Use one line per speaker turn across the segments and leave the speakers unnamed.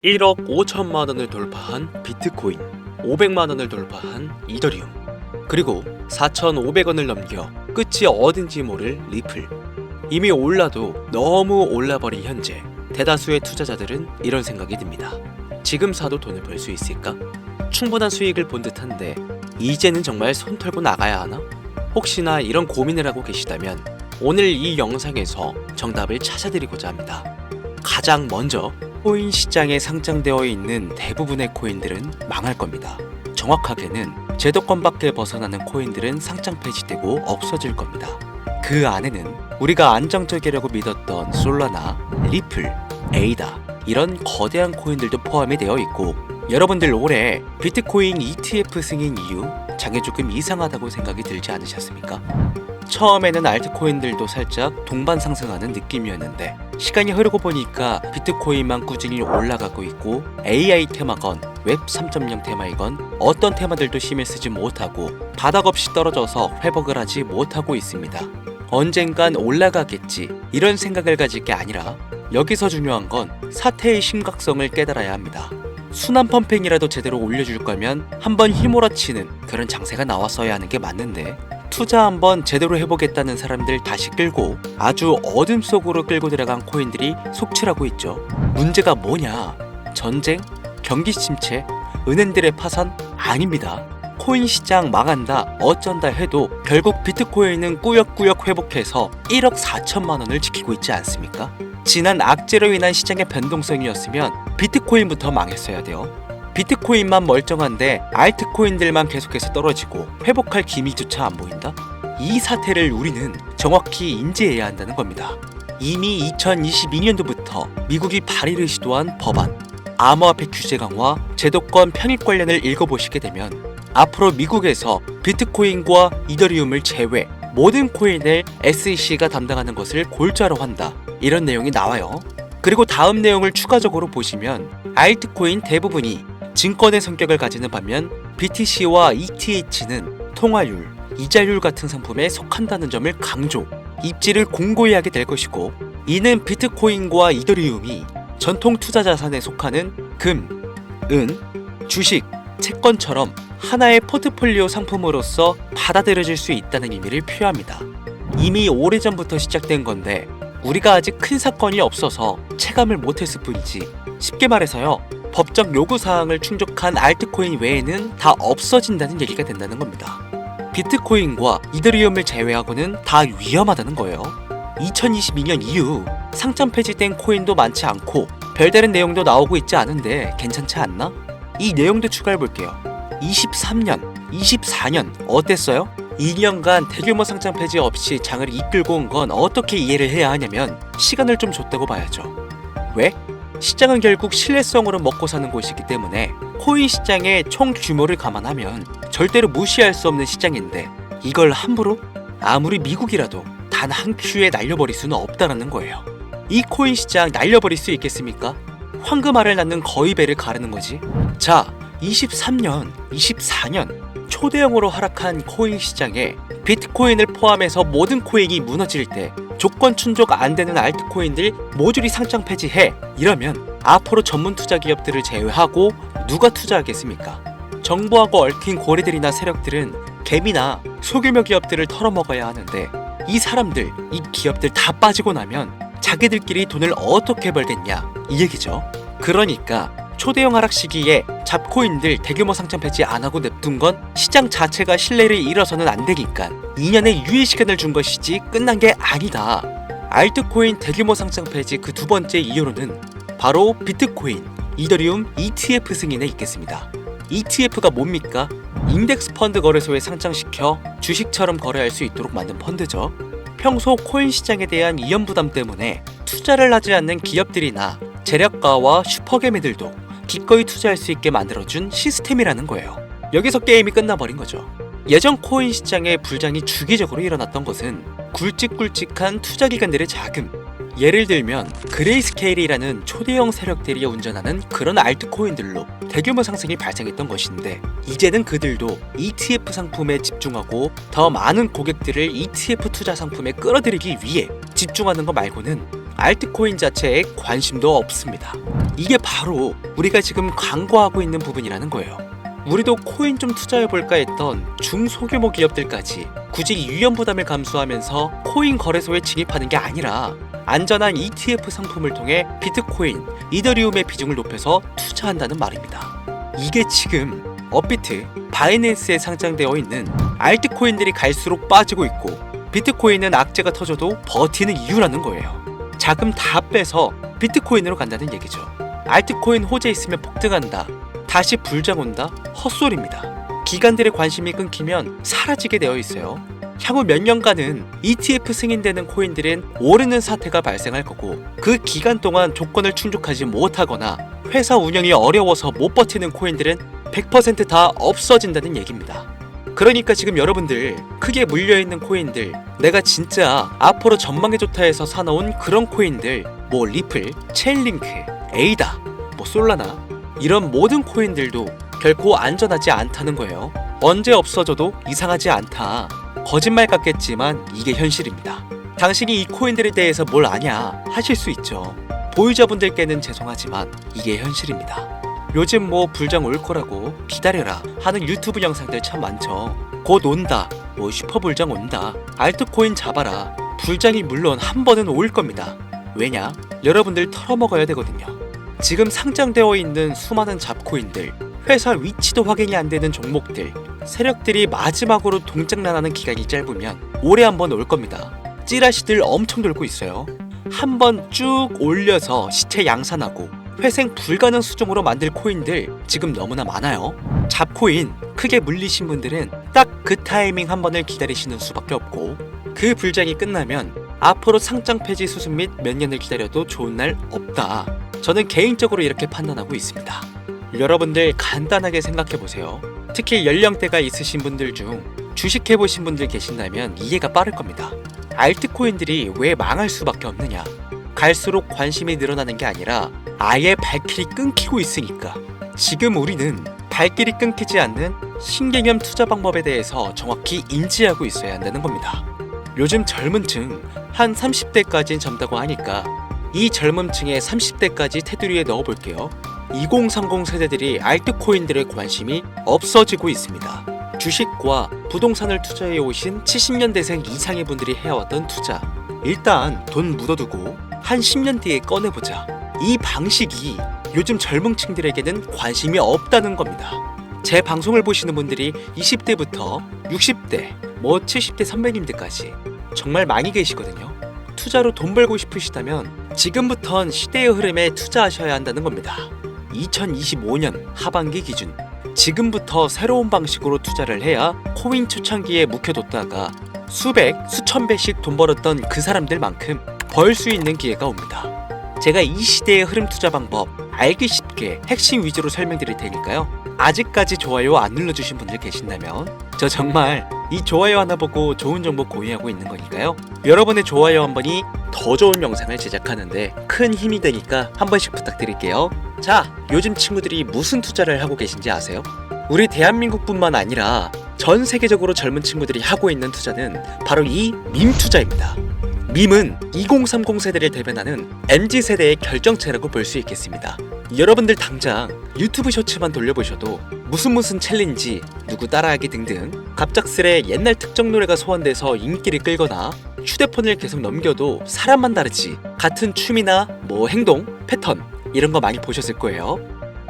1억 5천만 원을 돌파한 비트코인, 500만 원을 돌파한 이더리움, 그리고 4,500원을 넘겨 끝이 어딘지 모를 리플. 이미 올라도 너무 올라버린 현재, 대다수의 투자자들은 이런 생각이 듭니다. 지금 사도 돈을 벌 수 있을까? 충분한 수익을 본 듯한데 이제는 정말 손 털고 나가야 하나? 혹시나 이런 고민을 하고 계시다면 오늘 이 영상에서 정답을 찾아드리고자 합니다. 가장 먼저 코인 시장에 상장되어 있는 대부분의 코인들은 망할 겁니다. 정확하게는 제도권 밖에 벗어나는 코인들은 상장 폐지되고 없어질 겁니다. 그 안에는 우리가 안정적이라고 믿었던 솔라나, 리플, 에이다 이런 거대한 코인들도 포함이 되어 있고, 여러분들 올해 비트코인 ETF 승인 이후 장이 조금 이상하다고 생각이 들지 않으셨습니까? 처음에는 알트코인들도 살짝 동반 상승하는 느낌이었는데 시간이 흐르고 보니까 비트코인만 꾸준히 올라가고 있고, AI 테마건 웹 3.0 테마이건 어떤 테마들도 힘을 쓰지 못하고 바닥 없이 떨어져서 회복을 하지 못하고 있습니다. 언젠간 올라가겠지 이런 생각을 가질 게 아니라 여기서 중요한 건 사태의 심각성을 깨달아야 합니다. 순환 펌핑이라도 제대로 올려줄 거면 한번 휘몰아치는 그런 장세가 나왔어야 하는 게 맞는데, 투자 한번 제대로 해보겠다는 사람들 다시 끌고 아주 어둠 속으로 끌고 들어간 코인들이 속출하고 있죠. 문제가 뭐냐? 전쟁? 경기 침체? 은행들의 파산? 아닙니다. 코인 시장 망한다, 어쩐다 해도 결국 비트코인은 꾸역꾸역 회복해서 1억 4천만 원을 지키고 있지 않습니까? 지난 악재로 인한 시장의 변동성이었으면 비트코인부터 망했어야 돼요. 비트코인만 멀쩡한데 알트코인들만 계속해서 떨어지고 회복할 기미조차 안 보인다? 이 사태를 우리는 정확히 인지해야 한다는 겁니다. 이미 2022년도부터 미국이 발의를 시도한 법안, 암호화폐 규제 강화, 제도권 편입 관련을 읽어보시게 되면 앞으로 미국에서 비트코인과 이더리움을 제외 모든 코인을 SEC가 담당하는 것을 골자로 한다, 이런 내용이 나와요. 그리고 다음 내용을 추가적으로 보시면 알트코인 대부분이 증권의 성격을 가지는 반면 BTC와 ETH는 통화율, 이자율 같은 상품에 속한다는 점을 강조, 입지를 공고히 하게 될 것이고, 이는 비트코인과 이더리움이 전통 투자 자산에 속하는 금, 은, 주식, 채권처럼 하나의 포트폴리오 상품으로서 받아들여질 수 있다는 의미를 표합니다. 이미 오래전부터 시작된 건데 우리가 아직 큰 사건이 없어서 체감을 못했을 뿐이지, 쉽게 말해서요, 법적 요구사항을 충족한 알트코인 외에는 다 없어진다는 얘기가 된다는 겁니다. 비트코인과 이더리움을 제외하고는 다 위험하다는 거예요. 2022년 이후 상장 폐지된 코인도 많지 않고 별다른 내용도 나오고 있지 않은데 괜찮지 않나? 이 내용도 추가해볼게요. 23년, 24년 어땠어요? 2년간 대규모 상장 폐지 없이 장을 이끌고 온 건 어떻게 이해를 해야 하냐면 시간을 좀 줬다고 봐야죠. 왜? 시장은 결국 신뢰성으로 먹고 사는 곳이기 때문에 코인 시장의 총 규모를 감안하면 절대로 무시할 수 없는 시장인데, 이걸 함부로 아무리 미국이라도 단 한 큐에 날려버릴 수는 없다는 거예요. 이 코인 시장 날려버릴 수 있겠습니까? 황금알을 낳는 거위배를 가르는 거지. 자, 23년, 24년 초대형으로 하락한 코인 시장에 비트코인을 포함해서 모든 코인이 무너질 때 조건 충족 안 되는 알트코인들 모조리 상장 폐지해, 이러면 앞으로 전문 투자 기업들을 제외하고 누가 투자하겠습니까? 정부하고 얽힌 고래들이나 세력들은 개미나 소규모 기업들을 털어먹어야 하는데, 이 사람들, 이 기업들 다 빠지고 나면 자기들끼리 돈을 어떻게 벌겠냐, 이 얘기죠. 그러니까 초대형 하락 시기에 잡코인들 대규모 상장 폐지 안 하고 냅둔 건 시장 자체가 신뢰를 잃어서는 안 되니까 2년의 유예 시간을 준 것이지 끝난 게 아니다. 알트코인 대규모 상장 폐지 그 두 번째 이유로는 바로 비트코인, 이더리움 ETF 승인에 있겠습니다. ETF가 뭡니까? 인덱스 펀드 거래소에 상장시켜 주식처럼 거래할 수 있도록 만든 펀드죠. 평소 코인 시장에 대한 위험 부담 때문에 투자를 하지 않는 기업들이나 재력가와 슈퍼개미들도 기꺼이 투자할 수 있게 만들어준 시스템이라는 거예요. 여기서 게임이 끝나버린 거죠. 예전 코인 시장의 불장이 주기적으로 일어났던 것은 굵직굵직한 투자기관들의 자금, 예를 들면 그레이스케일이라는 초대형 세력들이 운전하는 그런 알트코인들로 대규모 상승이 발생했던 것인데, 이제는 그들도 ETF 상품에 집중하고 더 많은 고객들을 ETF 투자 상품에 끌어들이기 위해 집중하는 것 말고는 알트코인 자체에 관심도 없습니다. 이게 바로 우리가 지금 광고하고 있는 부분이라는 거예요. 우리도 코인 좀 투자해볼까 했던 중소규모 기업들까지 굳이 위험 부담을 감수하면서 코인 거래소에 진입하는 게 아니라 안전한 ETF 상품을 통해 비트코인, 이더리움의 비중을 높여서 투자한다는 말입니다. 이게 지금 업비트, 바이낸스에 상장되어 있는 알트코인들이 갈수록 빠지고 있고 비트코인은 악재가 터져도 버티는 이유라는 거예요. 자금 다 빼서 비트코인으로 간다는 얘기죠. 알트코인 호재 있으면 폭등한다. 다시 불장 온다? 헛소리입니다. 기관들의 관심이 끊기면 사라지게 되어 있어요. 향후 몇 년간은 ETF 승인되는 코인들은 오르는 사태가 발생할 거고 그 기간 동안 조건을 충족하지 못하거나 회사 운영이 어려워서 못 버티는 코인들은 100%다 없어진다는 얘기입니다. 그러니까 지금 여러분들 크게 물려있는 코인들, 내가 진짜 앞으로 전망이 좋다 해서 사놓은 그런 코인들, 뭐 리플, 체인링크, 에이다, 뭐 솔라나 이런 모든 코인들도 결코 안전하지 않다는 거예요. 언제 없어져도 이상하지 않다. 거짓말 같겠지만 이게 현실입니다. 당신이 이 코인들에 대해서 뭘 아냐 하실 수 있죠. 보유자분들께는 죄송하지만 이게 현실입니다. 요즘 뭐 불장 올 거라고 기다려라 하는 유튜브 영상들 참 많죠. 곧 온다, 뭐 슈퍼불장 온다, 알트코인 잡아라. 불장이 물론 한 번은 올 겁니다. 왜냐? 여러분들 털어먹어야 되거든요. 지금 상장되어 있는 수많은 잡코인들, 회사 위치도 확인이 안 되는 종목들, 세력들이 마지막으로 동작난하는 기간이 짧으면 올해 한 번 올 겁니다. 찌라시들 엄청 돌고 있어요. 한 번 쭉 올려서 시체 양산하고 회생 불가능 수준으로 만들 코인들 지금 너무나 많아요. 잡코인 크게 물리신 분들은 딱 그 타이밍 한 번을 기다리시는 수밖에 없고 그 불장이 끝나면 앞으로 상장 폐지 수습 및 몇 년을 기다려도 좋은 날 없다. 저는 개인적으로 이렇게 판단하고 있습니다. 여러분들 간단하게 생각해보세요. 특히 연령대가 있으신 분들 중 주식해보신 분들 계신다면 이해가 빠를 겁니다. 알트코인들이 왜 망할 수밖에 없느냐? 갈수록 관심이 늘어나는 게 아니라 아예 발길이 끊기고 있으니까. 지금 우리는 발길이 끊기지 않는 신개념 투자 방법에 대해서 정확히 인지하고 있어야 한다는 겁니다. 요즘 젊은 층 한 30대까지는 젊다고 하니까 이 젊은 층의 30대까지 테두리에 넣어볼게요. 2030 세대들이 알트코인들의 관심이 없어지고 있습니다. 주식과 부동산을 투자해 오신 70년대생 이상의 분들이 해왔던 투자, 일단 돈 묻어두고 한 10년 뒤에 꺼내보자. 이 방식이 요즘 젊은 층들에게는 관심이 없다는 겁니다. 제 방송을 보시는 분들이 20대부터 60대, 뭐 70대 선배님들까지 정말 많이 계시거든요. 투자로 돈 벌고 싶으시다면 지금부턴 시대의 흐름에 투자하셔야 한다는 겁니다. 2025년 하반기 기준 지금부터 새로운 방식으로 투자를 해야 코인 초창기에 묵혀뒀다가 수백, 수천 배씩 돈 벌었던 그 사람들만큼 벌 수 있는 기회가 옵니다. 제가 이 시대의 흐름 투자 방법 알기 쉽게 핵심 위주로 설명드릴 테니까요. 아직까지 좋아요 안 눌러주신 분들 계신다면 저 정말 이 좋아요 하나 보고 좋은 정보 공유하고 있는 거니까요. 여러분의 좋아요 한 번이 더 좋은 영상을 제작하는데 큰 힘이 되니까 한 번씩 부탁드릴게요. 자, 요즘 친구들이 무슨 투자를 하고 계신지 아세요? 우리 대한민국뿐만 아니라 전 세계적으로 젊은 친구들이 하고 있는 투자는 바로 이 밈 투자입니다. 밈은 2030 세대를 대변하는 MZ세대의 결정체라고 볼 수 있겠습니다. 여러분들 당장 유튜브 쇼츠만 돌려보셔도 무슨 챌린지, 누구 따라하기 등등 갑작스레 옛날 특정 노래가 소환돼서 인기를 끌거나 휴대폰을 계속 넘겨도 사람만 다르지 같은 춤이나 뭐 행동, 패턴 이런 거 많이 보셨을 거예요.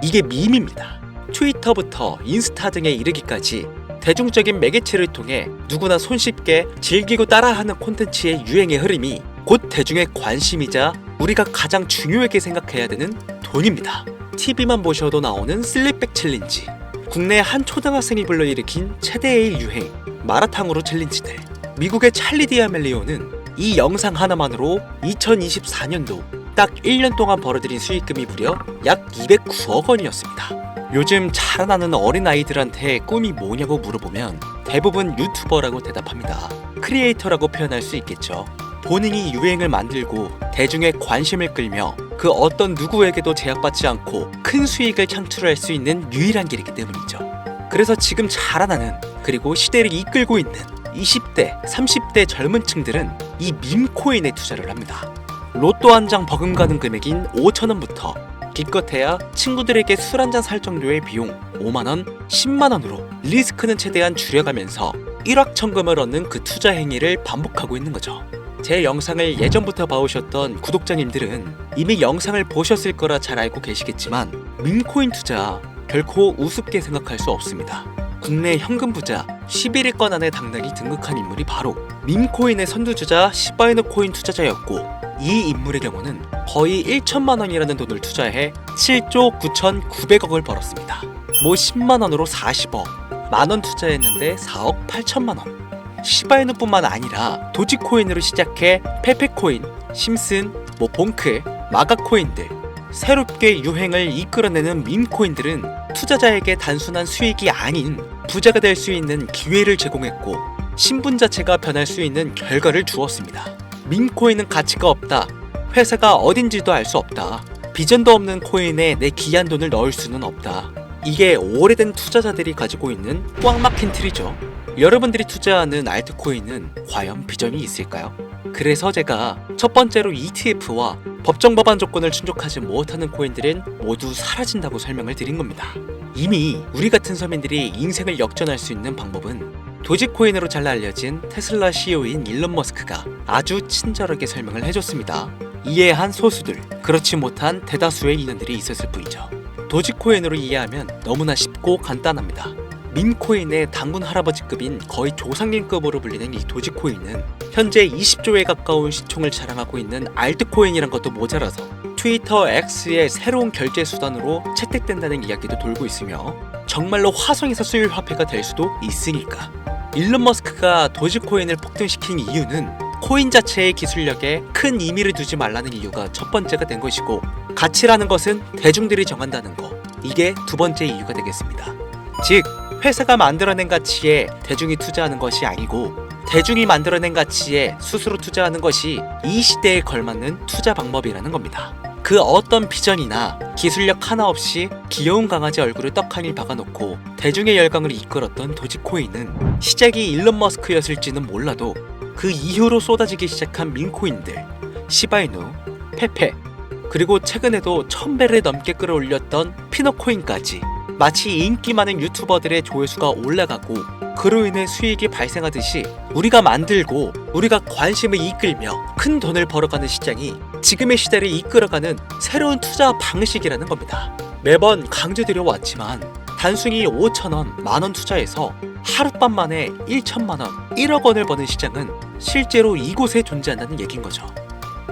이게 밈입니다. 트위터부터 인스타 등에 이르기까지 대중적인 매개체를 통해 누구나 손쉽게 즐기고 따라하는 콘텐츠의 유행의 흐름이 곧 대중의 관심이자 우리가 가장 중요하게 생각해야 되는 돈입니다. TV만 보셔도 나오는 슬립백 챌린지, 국내 한 초등학생이 불러일으킨 최대의 유행, 마라탕으로 챌린지들, 미국의 찰리 디아멜리오는 이 영상 하나만으로 2024년도 딱 1년 동안 벌어들인 수익금이 무려 약 209억 원이었습니다. 요즘 자라나는 어린아이들한테 꿈이 뭐냐고 물어보면 대부분 유튜버라고 대답합니다. 크리에이터라고 표현할 수 있겠죠. 본인이 유행을 만들고 대중의 관심을 끌며 그 어떤 누구에게도 제약받지 않고 큰 수익을 창출할 수 있는 유일한 길이기 때문이죠. 그래서 지금 자라나는 그리고 시대를 이끌고 있는 20대, 30대 젊은 층들은 이 밈코인에 투자를 합니다. 로또 한 장 버금가는 금액인 5,000원부터 기껏해야 친구들에게 술 한 잔 살 정도의 비용 5만원, 10만원으로 리스크는 최대한 줄여가면서 일확천금을 얻는 그 투자 행위를 반복하고 있는 거죠. 제 영상을 예전부터 봐오셨던 구독자님들은 이미 영상을 보셨을 거라 잘 알고 계시겠지만 밈코인 투자 결코 우습게 생각할 수 없습니다. 국내 현금 부자 11위권 안에 당당히 등극한 인물이 바로 밈코인의 선두주자 시바이누 코인 투자자였고, 이 인물의 경우는 거의 1천만 원이라는 돈을 투자해 7조 9,900억을 벌었습니다. 뭐 10만 원으로 40억, 만원 투자했는데 4억 8천만 원. 시바이누뿐만 아니라 도지코인으로 시작해 페페코인, 심슨, 봉크, 마가코인들, 새롭게 유행을 이끌어내는 밈코인들은 투자자에게 단순한 수익이 아닌 부자가 될 수 있는 기회를 제공했고, 신분 자체가 변할 수 있는 결과를 주었습니다. 밈코인은 가치가 없다, 회사가 어딘지도 알 수 없다, 비전도 없는 코인에 내 귀한 돈을 넣을 수는 없다, 이게 오래된 투자자들이 가지고 있는 꽉 막힌 틀이죠. 여러분들이 투자하는 알트코인은 과연 비전이 있을까요? 그래서 제가 첫 번째로 ETF와 법정 법안 조건을 충족하지 못하는 코인들은 모두 사라진다고 설명을 드린 겁니다. 이미 우리 같은 서민들이 인생을 역전할 수 있는 방법은 도지코인으로 잘 알려진 테슬라 CEO인 일론 머스크가 아주 친절하게 설명을 해줬습니다. 이해한 소수들, 그렇지 못한 대다수의 인원들이 있었을 뿐이죠. 도지코인으로 이해하면 너무나 쉽고 간단합니다. 밈코인의 당군 할아버지급인 거의 조상님급으로 불리는 이 도지코인은 현재 20조에 가까운 시총을 자랑하고 있는 알트코인이란 것도 모자라서 트위터 X의 새로운 결제 수단으로 채택된다는 이야기도 돌고 있으며, 정말로 화성에서 수일 화폐가 될 수도 있으니까. 일론 머스크가 도지코인을 폭등시킨 이유는 코인 자체의 기술력에 큰 의미를 두지 말라는 이유가 첫 번째가 된 것이고, 가치라는 것은 대중들이 정한다는 거, 이게 두 번째 이유가 되겠습니다. 즉, 회사가 만들어낸 가치에 대중이 투자하는 것이 아니고 대중이 만들어낸 가치에 스스로 투자하는 것이 이 시대에 걸맞는 투자 방법이라는 겁니다. 그 어떤 비전이나 기술력 하나 없이 귀여운 강아지 얼굴을 떡하니 박아놓고 대중의 열광을 이끌었던 도지코인은 시작이 일론 머스크였을지는 몰라도 그 이후로 쏟아지기 시작한 밈코인들, 시바이누, 페페, 그리고 최근에도 1000배를 넘게 끌어올렸던 피노코인까지 마치 인기 많은 유튜버들의 조회수가 올라가고 그로 인해 수익이 발생하듯이 우리가 만들고 우리가 관심을 이끌며 큰 돈을 벌어가는 시장이 지금의 시대를 이끌어가는 새로운 투자 방식이라는 겁니다. 매번 강조드려 왔지만 단순히 5,000원, 만원 투자해서 하룻밤 만에 1천만원, 1억 원을 버는 시장은 실제로 이곳에 존재한다는 얘긴 거죠.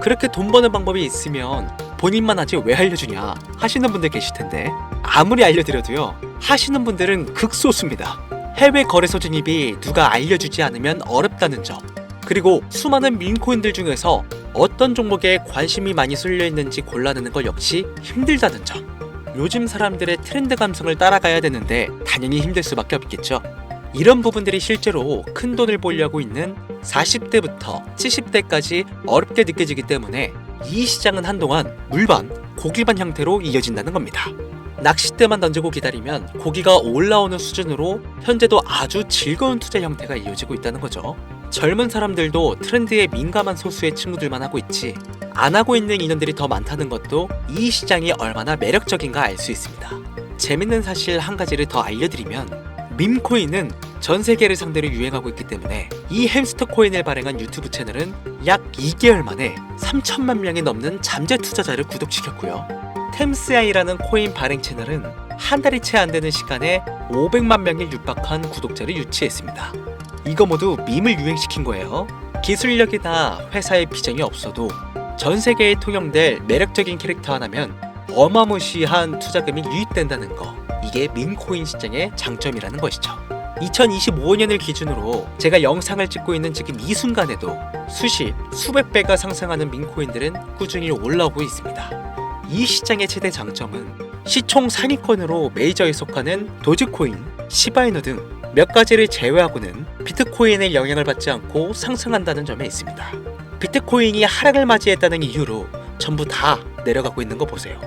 그렇게 돈 버는 방법이 있으면 본인만 하지 왜 알려주냐 하시는 분들 계실 텐데, 아무리 알려드려도요, 하시는 분들은 극소수입니다. 해외 거래소 진입이 누가 알려주지 않으면 어렵다는 점, 그리고 수많은 밈코인들 중에서 어떤 종목에 관심이 많이 쏠려 있는지 골라내는 것 역시 힘들다는 점. 요즘 사람들의 트렌드 감성을 따라가야 되는데 당연히 힘들 수밖에 없겠죠. 이런 부분들이 실제로 큰 돈을 벌려고 있는 40대부터 70대까지 어렵게 느껴지기 때문에 이 시장은 한동안 물반, 고기반 형태로 이어진다는 겁니다. 낚싯대만 던지고 기다리면 고기가 올라오는 수준으로 현재도 아주 즐거운 투자 형태가 이어지고 있다는 거죠. 젊은 사람들도 트렌드에 민감한 소수의 친구들만 하고 있지 안 하고 있는 인원들이 더 많다는 것도 이 시장이 얼마나 매력적인가 알 수 있습니다. 재밌는 사실 한 가지를 더 알려드리면, 밈코인은 전 세계를 상대로 유행하고 있기 때문에 이 햄스터 코인을 발행한 유튜브 채널은 약 2개월 만에 3천만 명이 넘는 잠재 투자자를 구독시켰고요. 템스아이라는 코인 발행 채널은 한 달이 채 안 되는 시간에 500만 명에 육박한 구독자를 유치했습니다. 이거 모두 밈을 유행시킨 거예요. 기술력이나 회사의 비전이 없어도 전 세계에 통용될 매력적인 캐릭터 하나면 어마무시한 투자금이 유입된다는 거, 이게 밈코인 시장의 장점이라는 것이죠. 2025년을 기준으로 제가 영상을 찍고 있는 지금 이 순간에도 수십, 수백 배가 상승하는 밈코인들은 꾸준히 올라오고 있습니다. 이 시장의 최대 장점은 시총 상위권으로 메이저에 속하는 도지코인, 시바이누 등 몇 가지를 제외하고는 비트코인의 영향을 받지 않고 상승한다는 점에 있습니다. 비트코인이 하락을 맞이했다는 이유로 전부 다 내려가고 있는 거 보세요.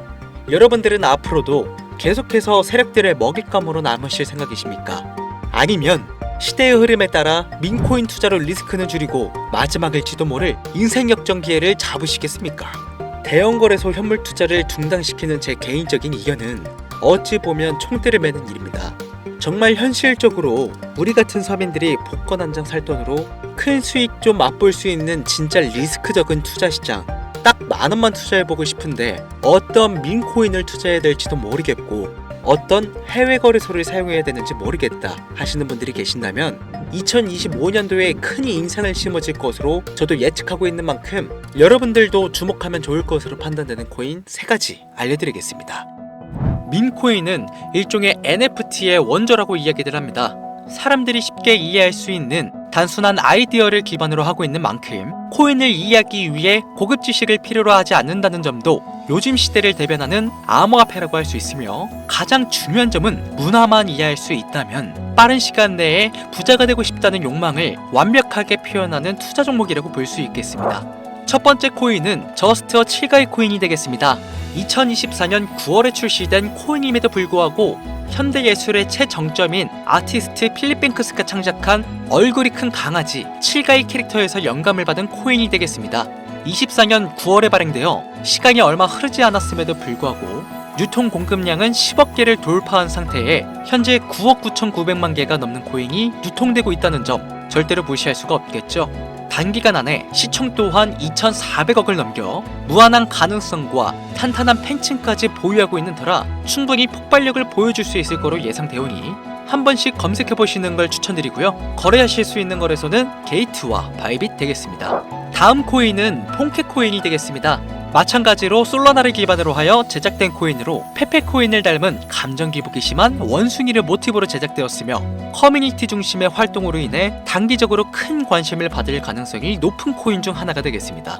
여러분들은 앞으로도 계속해서 세력들의 먹잇감으로 남으실 생각이십니까? 아니면 시대의 흐름에 따라 민코인 투자로 리스크는 줄이고 마지막일지도 모를 인생 역전 기회를 잡으시겠습니까? 대형 거래소 현물 투자를 중단시키는 제 개인적인 의견은 어찌 보면 총대를 매는 일입니다. 정말 현실적으로 우리 같은 서민들이 복권 한 장 살 돈으로 큰 수익 좀 맛볼 수 있는 진짜 리스크 적은 투자 시장, 딱 10,000원만 투자해보고 싶은데 어떤 민코인을 투자해야 될지도 모르겠고 어떤 해외 거래소를 사용해야 되는지 모르겠다 하시는 분들이 계신다면 2025년도에 큰 인상을 심어질 것으로 저도 예측하고 있는 만큼 여러분들도 주목하면 좋을 것으로 판단되는 코인 3가지 알려드리겠습니다. 민코인은 일종의 NFT의 원조라고 이야기들 합니다. 사람들이 쉽게 이해할 수 있는 단순한 아이디어를 기반으로 하고 있는 만큼 코인을 이해하기 위해 고급 지식을 필요로 하지 않는다는 점도 요즘 시대를 대변하는 암호화폐라고 할 수 있으며, 가장 중요한 점은 문화만 이해할 수 있다면 빠른 시간 내에 부자가 되고 싶다는 욕망을 완벽하게 표현하는 투자 종목이라고 볼 수 있겠습니다. 첫 번째 코인은 저스트 칠가이 코인이 되겠습니다. 2024년 9월에 출시된 코인임에도 불구하고 현대예술의 최정점인 아티스트 필립 뱅크스가 창작한 얼굴이 큰 강아지 칠가이 캐릭터에서 영감을 받은 코인이 되겠습니다. 24년 9월에 발행되어 시간이 얼마 흐르지 않았음에도 불구하고 유통 공급량은 10억 개를 돌파한 상태에 현재 9억 9,900만 개가 넘는 코인이 유통되고 있다는 점 절대로 무시할 수가 없겠죠. 단기간 안에 시총 또한 2,400억을 넘겨 무한한 가능성과 탄탄한 팬층까지 보유하고 있는 터라 충분히 폭발력을 보여줄 수 있을 거로 예상되오니 한 번씩 검색해보시는 걸 추천드리고요. 거래하실 수 있는 거래소는 게이트와 바이빗 되겠습니다. 다음 코인은 폰케 코인이 되겠습니다. 마찬가지로 솔라나를 기반으로 하여 제작된 코인으로 페페 코인을 닮은 감정 기복이 심한 원숭이를 모티브로 제작되었으며 커뮤니티 중심의 활동으로 인해 단기적으로 큰 관심을 받을 가능성이 높은 코인 중 하나가 되겠습니다.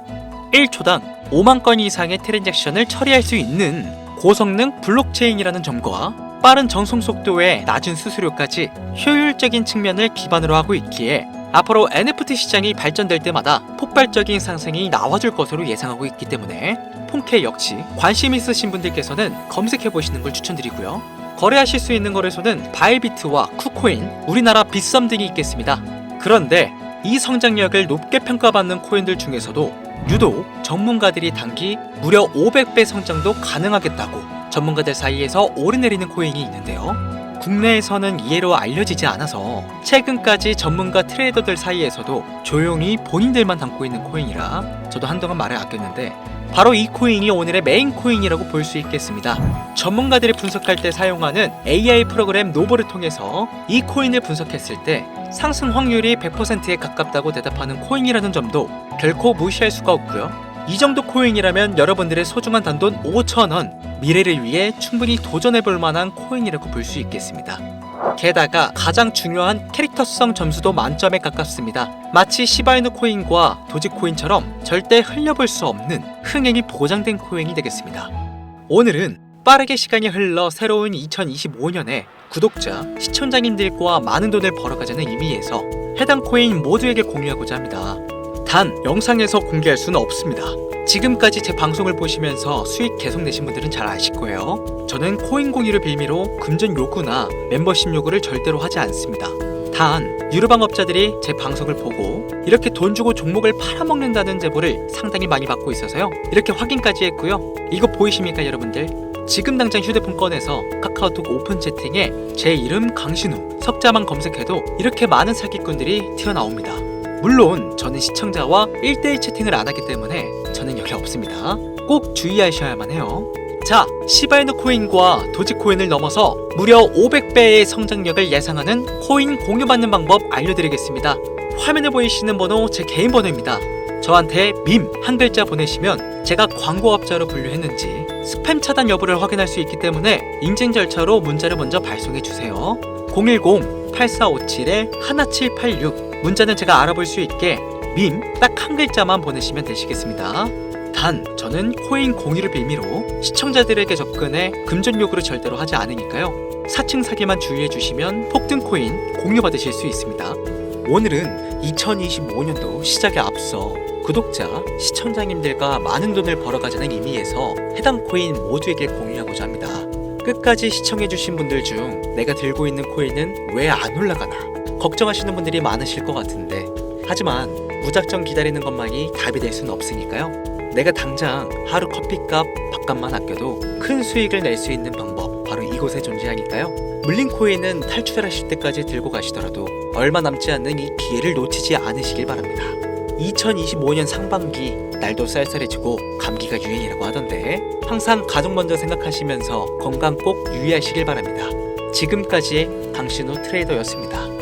1초당 5만 건 이상의 트랜잭션을 처리할 수 있는 고성능 블록체인이라는 점과 빠른 전송 속도에 낮은 수수료까지 효율적인 측면을 기반으로 하고 있기에 앞으로 NFT 시장이 발전될 때마다 폭발적인 상승이 나와줄 것으로 예상하고 있기 때문에 폰케 역시 관심 있으신 분들께서는 검색해보시는 걸 추천드리고요. 거래하실 수 있는 거래소는 바이비트와 쿠코인, 우리나라 빗썸 등이 있겠습니다. 그런데 이 성장력을 높게 평가받는 코인들 중에서도 유독 전문가들이 단기 무려 500배 성장도 가능하겠다고 전문가들 사이에서 오르내리는 코인이 있는데요. 국내에서는 이해로 알려지지 않아서 최근까지 전문가 트레이더들 사이에서도 조용히 본인들만 담고 있는 코인이라 저도 한동안 말을 아꼈는데 바로 이 코인이 오늘의 메인 코인이라고 볼 수 있겠습니다. 전문가들이 분석할 때 사용하는 AI 프로그램 노보를 통해서 이 코인을 분석했을 때 상승 확률이 100%에 가깝다고 대답하는 코인이라는 점도 결코 무시할 수가 없고요. 이 정도 코인이라면 여러분들의 소중한 단돈 5,000원, 미래를 위해 충분히 도전해볼 만한 코인이라고 볼 수 있겠습니다. 게다가 가장 중요한 캐릭터성 점수도 만점에 가깝습니다. 마치 시바이누 코인과 도지코인처럼 절대 흘려볼 수 없는 흥행이 보장된 코인이 되겠습니다. 오늘은 빠르게 시간이 흘러 새로운 2025년에 구독자, 시청자님들과 많은 돈을 벌어가자는 의미에서 해당 코인 모두에게 공유하고자 합니다. 단 영상에서 공개할 수는 없습니다. 지금까지 제 방송을 보시면서 수익 계속 내신 분들은 잘 아실 거예요. 저는 코인 공유를 빌미로 금전 요구나 멤버십 요구를 절대로 하지 않습니다. 단 유료방업자들이 제 방송을 보고 이렇게 돈 주고 종목을 팔아먹는다는 제보를 상당히 많이 받고 있어서요. 이렇게 확인까지 했고요. 이거 보이십니까 여러분들? 지금 당장 휴대폰 꺼내서 카카오톡 오픈 채팅에 제 이름 강신우, 석자만 검색해도 이렇게 많은 사기꾼들이 튀어나옵니다. 물론 저는 시청자와 1대1 채팅을 안 하기 때문에 저는 여기 없습니다. 꼭 주의하셔야만 해요. 자, 시바이누 코인과 도지코인을 넘어서 무려 500배의 성장력을 예상하는 코인 공유받는 방법 알려드리겠습니다. 화면에 보이시는 번호 제 개인 번호입니다. 저한테 밈 한 글자 보내시면 제가 광고업자로 분류했는지 스팸 차단 여부를 확인할 수 있기 때문에 인증 절차로 문자를 먼저 발송해주세요. 010-8457-1786 문자는 제가 알아볼 수 있게 밈 딱 한 글자만 보내시면 되시겠습니다. 단 저는 코인 공유를 빌미로 시청자들에게 접근해 금전 요구를 절대로 하지 않으니까요. 사칭 사기만 주의해 주시면 폭등 코인 공유 받으실 수 있습니다. 오늘은 2025년도 시작에 앞서 구독자, 시청자님들과 많은 돈을 벌어가자는 의미에서 해당 코인 모두에게 공유하고자 합니다. 끝까지 시청해주신 분들 중 내가 들고 있는 코인은 왜 안 올라가나 걱정하시는 분들이 많으실 것 같은데, 하지만 무작정 기다리는 것만이 답이 될 수는 없으니까요. 내가 당장 하루 커피값, 밥값만 아껴도 큰 수익을 낼 수 있는 방법, 바로 이곳에 존재하니까요. 물린코인은 탈출하실 때까지 들고 가시더라도 얼마 남지 않는 이 기회를 놓치지 않으시길 바랍니다. 2025년 상반기 날도 쌀쌀해지고 감기가 유행이라고 하던데, 항상 가족 먼저 생각하시면서 건강 꼭 유의하시길 바랍니다. 지금까지 강신우 트레이더였습니다.